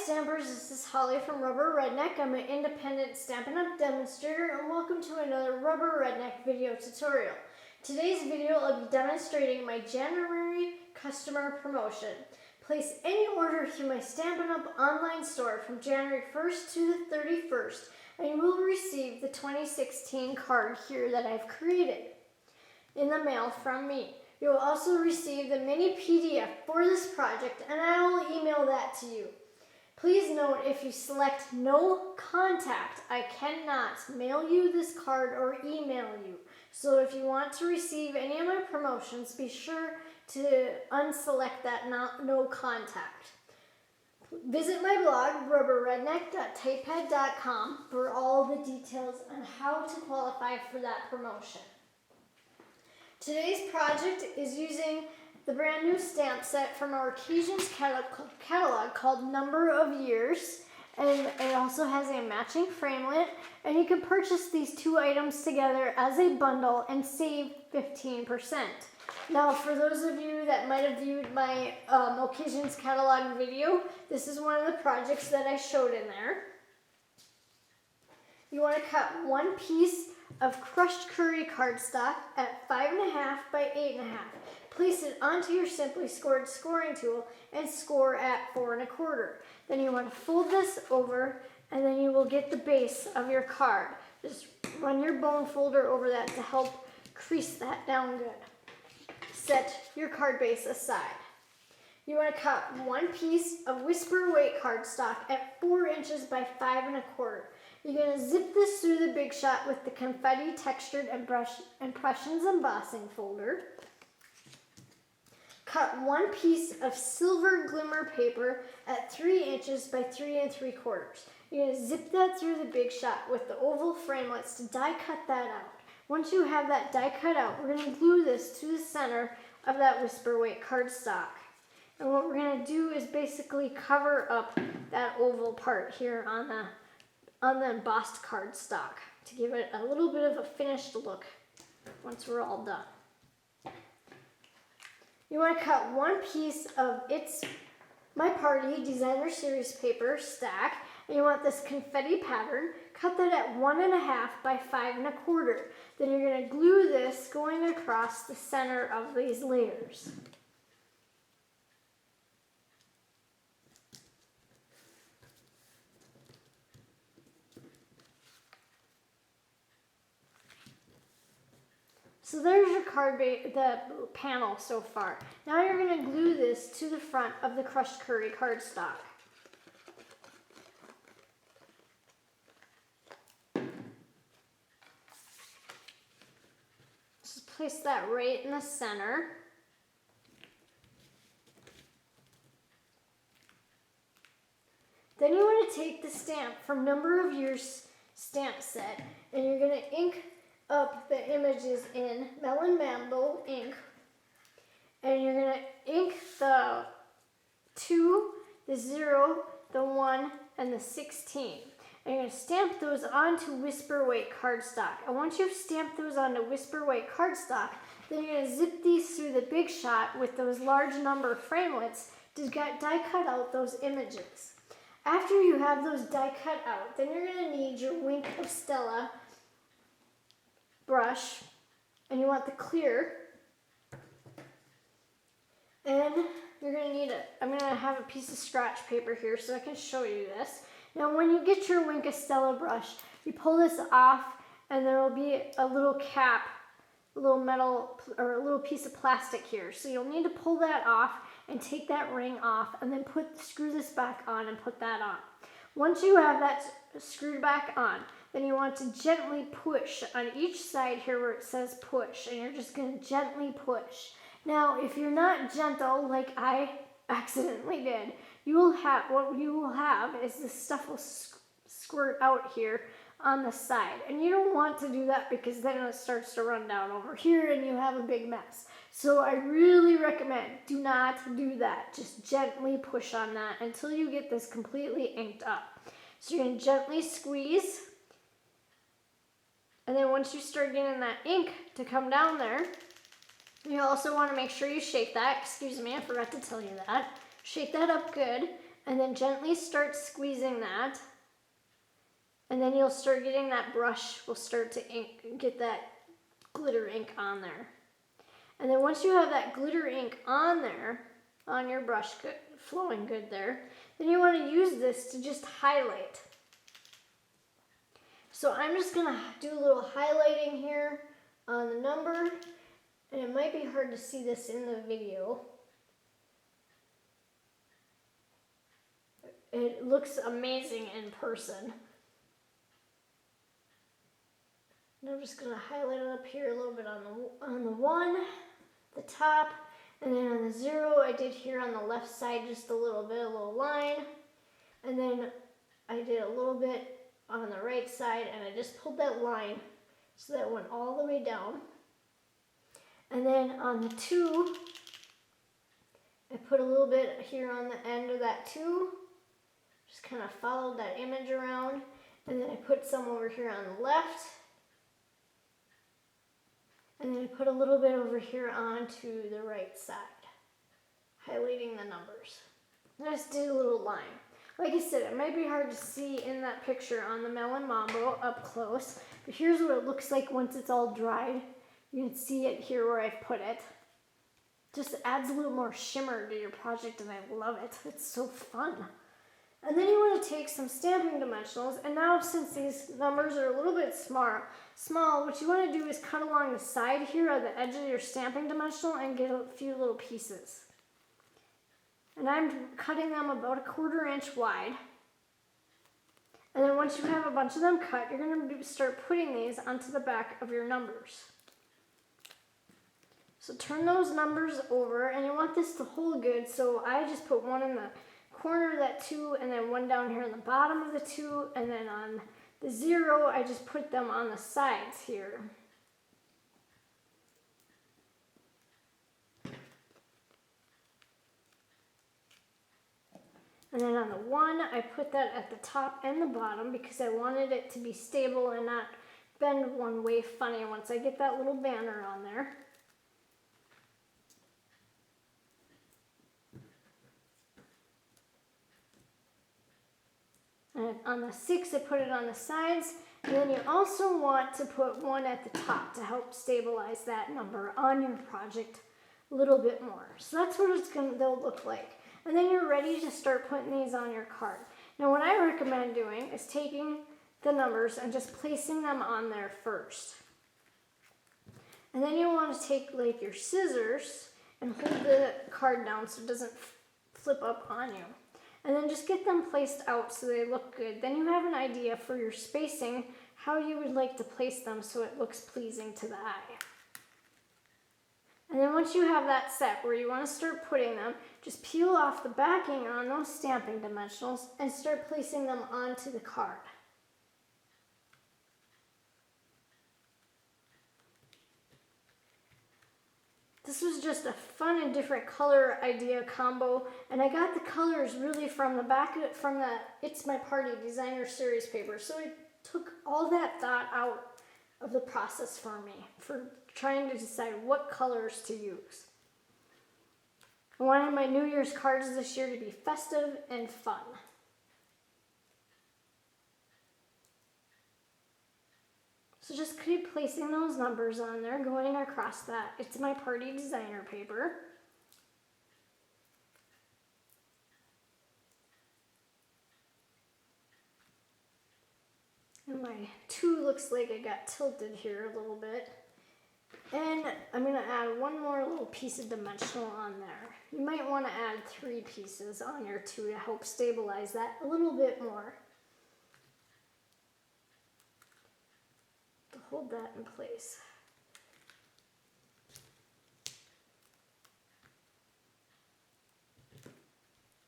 Stampers, this is Holly from Rubber Redneck. I'm an independent Stampin' Up demonstrator and welcome to another Rubber Redneck video tutorial. Today's video I'll be demonstrating my January customer promotion. Place any order through my Stampin' Up online store from January 1st to the 31st and you will receive the 2016 card here that I've created in the mail from me. You will also receive the mini PDF for this project and I will email that to you. Please note, if you select no contact, I cannot mail you this card or email you. So if you want to receive any of my promotions, be sure to unselect that no contact. Visit my blog, rubberredneck.typepad.com, for all the details on how to qualify for that promotion. Today's project is using the brand new stamp set from our Occasions catalog called Number of Years, and it also has a matching framelit, and you can purchase these two items together as a bundle and save 15%. Now, for those of you that might have viewed my Occasions catalog video, this is one of the projects that I showed in there. You want to cut one piece of crushed curry cardstock at 5.5 by 8.5. Place it onto your simply scored scoring tool and score at 4 1/4. Then you want to fold this over and then you will get the base of your card. Just run your bone folder over that to help crease that down good. Set your card base aside. You want to cut one piece of whisper weight cardstock at 4 inches by 5 1/4. You're going to zip this through the Big Shot with the confetti textured impressions embossing folder. Cut one piece of silver glimmer paper at 3 inches by 3 3/4. You're going to zip that through the Big Shot with the oval framelits to die cut that out. Once you have that die cut out, we're going to glue this to the center of that whisper weight cardstock. And what we're going to do is basically cover up that oval part here on the embossed cardstock to give it a little bit of a finished look once we're all done. You want to cut one piece of It's My Party Designer Series paper stack, and you want this confetti pattern. Cut that at 1.5 by 5 1/4. Then you're going to glue this going across the center of these layers. So there's your the panel so far. Now you're going to glue this to the front of the crushed curry cardstock. Just place that right in the center. Then you want to take the stamp from Number of Years stamp set and you're going to ink up the images in Melon Mambo ink, and you're going to ink the 2, the 0, the 1, and the 16. And you're going to stamp those onto whisper weight cardstock. And once you've stamped those onto whisper weight cardstock, then you're going to zip these through the Big Shot with those large number framelits to die cut out those images. After you have those die cut out, then you're going to need your Wink of Stella brush, and you want the clear, and you're going to need I'm going to have a piece of scratch paper here so I can show you this. Now when you get your Wink of Stella brush, you pull this off and there will be a little cap, a little metal or a little piece of plastic here. So you'll need to pull that off and take that ring off and then screw this back on and put that on. Once you have that screwed back on, then you want to gently push on each side here where it says push, and you're just going to gently push. Now, if you're not gentle, like I accidentally did, what you will have is this stuff will squirt out here on the side. And you don't want to do that because then it starts to run down over here and you have a big mess. So I really recommend do not do that. Just gently push on that until you get this completely inked up. So you're going to gently squeeze. And then once you start getting that ink to come down there, you also want to make sure you shake that. Excuse me, I forgot to tell you that. Shake that up good. and then gently start squeezing that. And then you'll start getting that brush will start to get that glitter ink on there. And then once you have that glitter ink on there, on your brush, flowing good there, then you want to use this to just highlight. So I'm just going to do a little highlighting here on the number, and it might be hard to see this in the video. It looks amazing in person. And I'm just going to highlight it up here a little bit on the 1, the top, and then on the 0 I did here on the left side just a little bit, a little line. And then I did a little bit on the right side, and I just pulled that line so that it went all the way down. And then on the 2, I put a little bit here on the end of that 2, just kind of followed that image around, and then I put some over here on the left. And then I put a little bit over here onto the right side, highlighting the numbers. I just did a little line. Like I said, it might be hard to see in that picture on the Melon Mambo up close, but here's what it looks like once it's all dried. You can see it here where I've put it. Just adds a little more shimmer to your project, and I love it. It's so fun. And then you want to take some stamping dimensionals, and now since these numbers are a little bit small, what you want to do is cut along the side here at the edge of your stamping dimensional and get a few little pieces. And I'm cutting them about 1/4 inch wide. And then once you have a bunch of them cut, you're going to start putting these onto the back of your numbers. So turn those numbers over, and you want this to hold good, so I just put one in the corner of that 2, and then one down here on the bottom of the 2, and then on the 0, I just put them on the sides here. And then on the 1, I put that at the top and the bottom because I wanted it to be stable and not bend one way funny once I get that little banner on there. And on the 6, I put it on the sides, and then you also want to put one at the top to help stabilize that number on your project a little bit more. So that's what they'll look like. And then you're ready to start putting these on your card. Now what I recommend doing is taking the numbers and just placing them on there first. And then you want to take like your scissors and hold the card down so it doesn't flip up on you. And then just get them placed out so they look good. Then you have an idea for your spacing, how you would like to place them so it looks pleasing to the eye. And then once you have that set where you want to start putting them, just peel off the backing on those stamping dimensionals and start placing them onto the card. This was just a fun and different color idea combo, and I got the colors really from the back of it, from the It's My Party Designer Series paper. So it took all that thought out of the process for me, for trying to decide what colors to use. I wanted my New Year's cards this year to be festive and fun. So just keep placing those numbers on there, going across that It's My Party Designer paper. And my 2 looks like it got tilted here a little bit. And I'm going to add one more little piece of dimensional on there. You might want to add 3 pieces on your 2 to help stabilize that a little bit more. To hold that in place.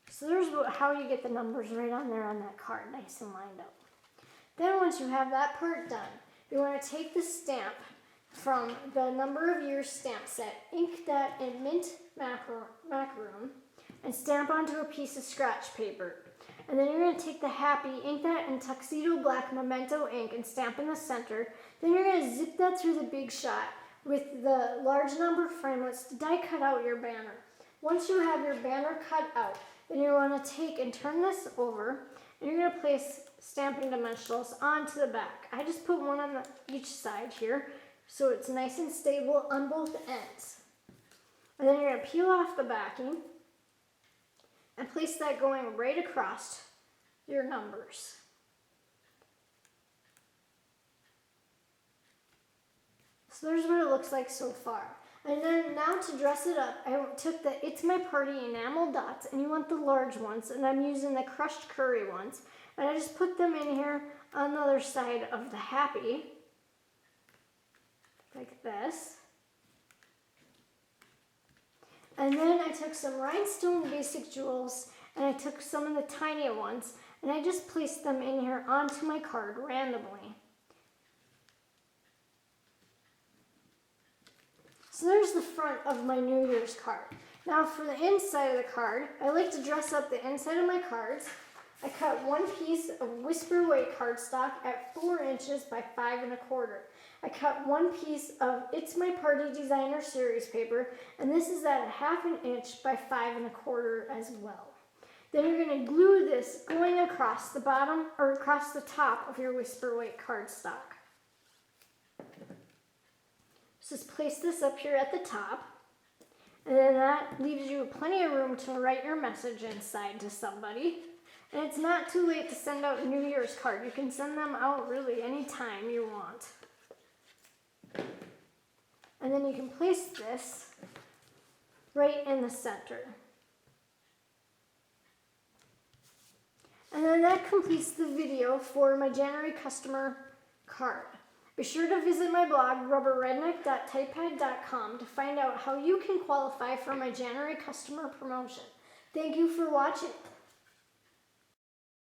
So there's how you get the numbers right on there on that card, nice and lined up. Then once you have that part done, you want to take the stamp from the number of years stamp set, ink that in mint macaroon, and stamp onto a piece of scratch paper. And then you're going to take the happy, ink that in tuxedo black memento ink and stamp in the center. Then you're going to zip that through the big shot with the large number framelits to die cut out your banner. Once you have your banner cut out, Then you want to take and turn this over, and you're going to place Stampin' Dimensionals onto the back. I just put one on each side here, so it's nice and stable on both ends. And then you're going to peel off the backing and place that going right across your numbers. So there's what it looks like so far. And then now to dress it up, I took the It's My Party enamel dots, and you want the large ones, and I'm using the crushed curry ones. And I just put them in here on the other side of the happy, like this. And then I took some rhinestone basic jewels, and I took some of the tinier ones, and I just placed them in here onto my card randomly. So there's the front of my New Year's card. Now for the inside of the card, I like to dress up the inside of my cards. I cut one piece of Whisper White cardstock at 4 inches by 5 1/4. I cut one piece of It's My Party Designer Series paper, and this is at 1/2 inch by 5 1/4 as well. Then you're going to glue this going across the bottom or across the top of your Whisper White cardstock. So just place this up here at the top, and then that leaves you plenty of room to write your message inside to somebody. And it's not too late to send out a New Year's card. You can send them out really anytime you want. And then you can place this right in the center. And then that completes the video for my January customer card. Be sure to visit my blog, rubberredneck.typepad.com, to find out how you can qualify for my January customer promotion. Thank you for watching.